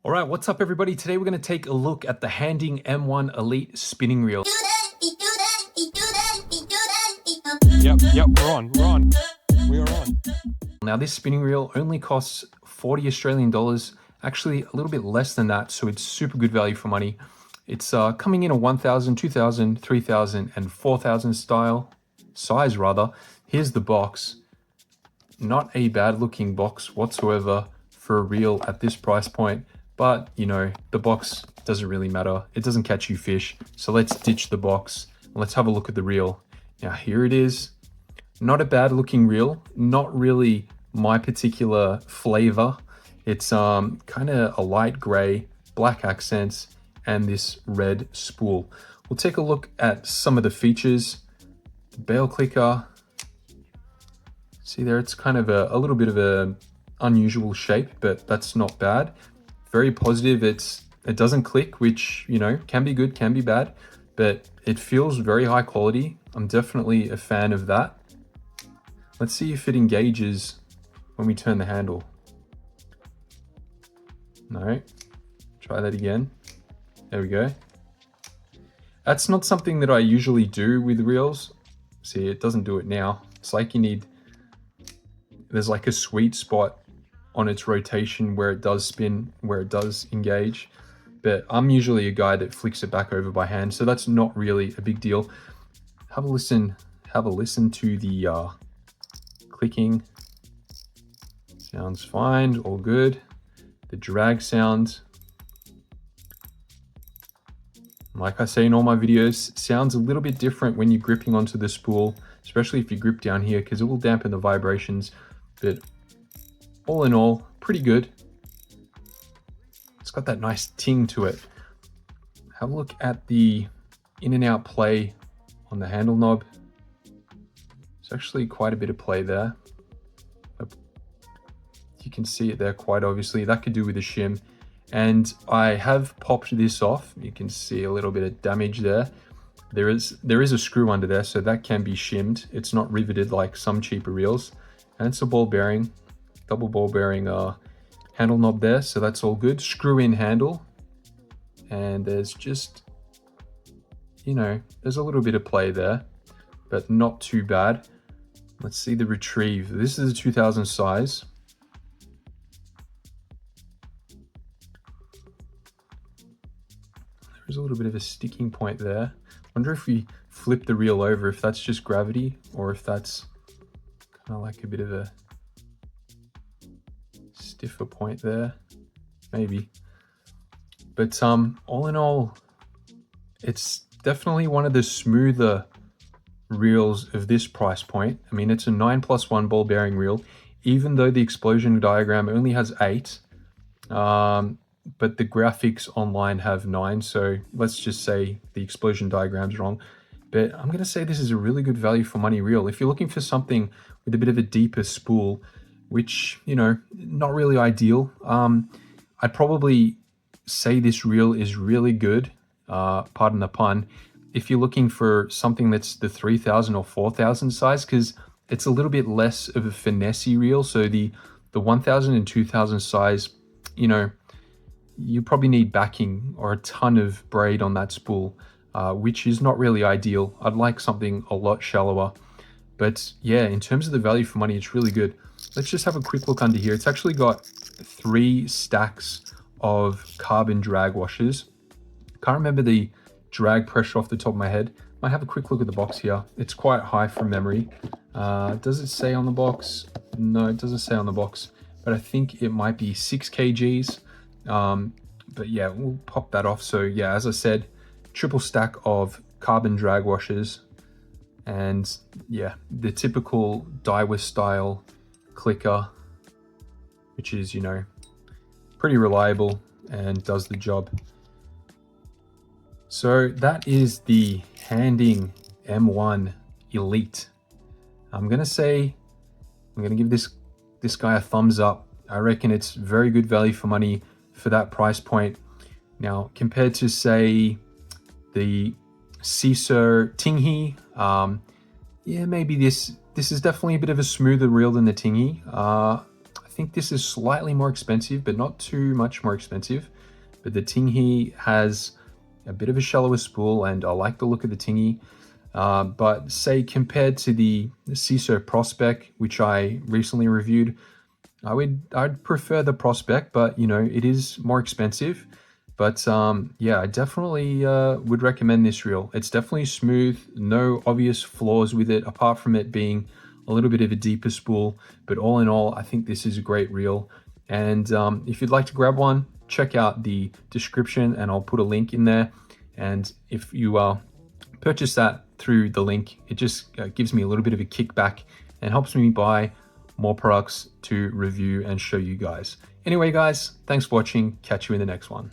All right, what's up everybody? Today we're going to take a look at the Handing M1 Elite spinning reel. Yep, we're on. We are on. Now this spinning reel only costs 40 Australian dollars, actually a little bit less than that, so it's super good value for money. It's coming in a 1,000, 2,000, 3,000 and 4,000 size rather. Here's the box. Not a bad looking box whatsoever for a reel at this price point. But, you know, the box doesn't really matter. It doesn't catch you fish. So let's ditch the box. Let's have a look at the reel. Now, here it is. Not a bad looking reel. Not really my particular flavor. It's kind of a light gray, black accents, and this red spool. We'll take a look at some of the features. The bail clicker. See there, it's kind of a little bit of a unusual shape, but that's not bad. Very positive. It doesn't click, which, you know, can be good, can be bad, but it feels very high quality. I'm definitely a fan of that. Let's see if it engages when we turn the handle. No, try that again. There we go. That's not something that I usually do with reels. See, it doesn't do it now. It's like there's like a sweet spot on its rotation where it does spin, where it does engage. But I'm usually a guy that flicks it back over by hand, so that's not really a big deal. Have a listen to the clicking. Sounds fine, all good. The drag sound, like I say in all my videos, sounds a little bit different when you're gripping onto the spool, especially if you grip down here, because it will dampen the vibrations. But all in all, pretty good. It's got that nice ting to it. Have a look at the in and out play on the handle knob. It's actually quite a bit of play there. You can see it there quite obviously. That could do with a shim. And I have popped this off. You can see a little bit of damage there. There is a screw under there, so that can be shimmed. It's not riveted like some cheaper reels. And it's a ball bearing. Double ball bearing handle knob there, so that's all good. Screw in handle, and there's just, you know, there's a little bit of play there, but not too bad. Let's see the retrieve. This is a 2,000 size. There's a little bit of a sticking point there. Wonder if we flip the reel over, if that's just gravity or if that's kind of like a bit of a stiffer point there, maybe. But all in all, it's definitely one of the smoother reels of this price point. I mean, it's a 9+1 ball bearing reel, even though the explosion diagram only has 8, but the graphics online have 9, so let's just say the explosion diagram's wrong. But I'm going to say this is a really good value for money reel. If you're looking for something with a bit of a deeper spool, which, you know, not really ideal, I'd probably say this reel is really good, pardon the pun, if you're looking for something that's the 3,000 or 4,000 size, because it's a little bit less of a finesse reel. So the 1,000 and 2,000 size, you know, you probably need backing or a ton of braid on that spool, which is not really ideal. I'd like something a lot shallower. But yeah, in terms of the value for money, it's really good. Let's just have a quick look under here. It's actually got 3 stacks of carbon drag washers. Can't remember the drag pressure off the top of my head. Might have a quick look at the box here. It's quite high from memory. Does it say on the box? No, it doesn't say on the box, but I think it might be 6 kgs. But yeah, we'll pop that off. So yeah, as I said, triple stack of carbon drag washers. And yeah, the typical Daiwa style clicker, which is, you know, pretty reliable and does the job. So that is the Handing M1 Elite. I'm gonna give this guy a thumbs up. I reckon it's very good value for money for that price point. Now, compared to say the Ciso Tinghe, yeah, maybe this is definitely a bit of a smoother reel than the Tinghe. I think this is slightly more expensive, but not too much more expensive. But the Tinghe has a bit of a shallower spool, and I like the look of the Tinghe. But say compared to the CISO Prospect, which I recently reviewed, I'd prefer the Prospect, but you know, it is more expensive. But yeah, I definitely would recommend this reel. It's definitely smooth, no obvious flaws with it, apart from it being a little bit of a deeper spool. But all in all, I think this is a great reel. And if you'd like to grab one, check out the description and I'll put a link in there. And if you purchase that through the link, it just gives me a little bit of a kickback and helps me buy more products to review and show you guys. Anyway, guys, thanks for watching. Catch you in the next one.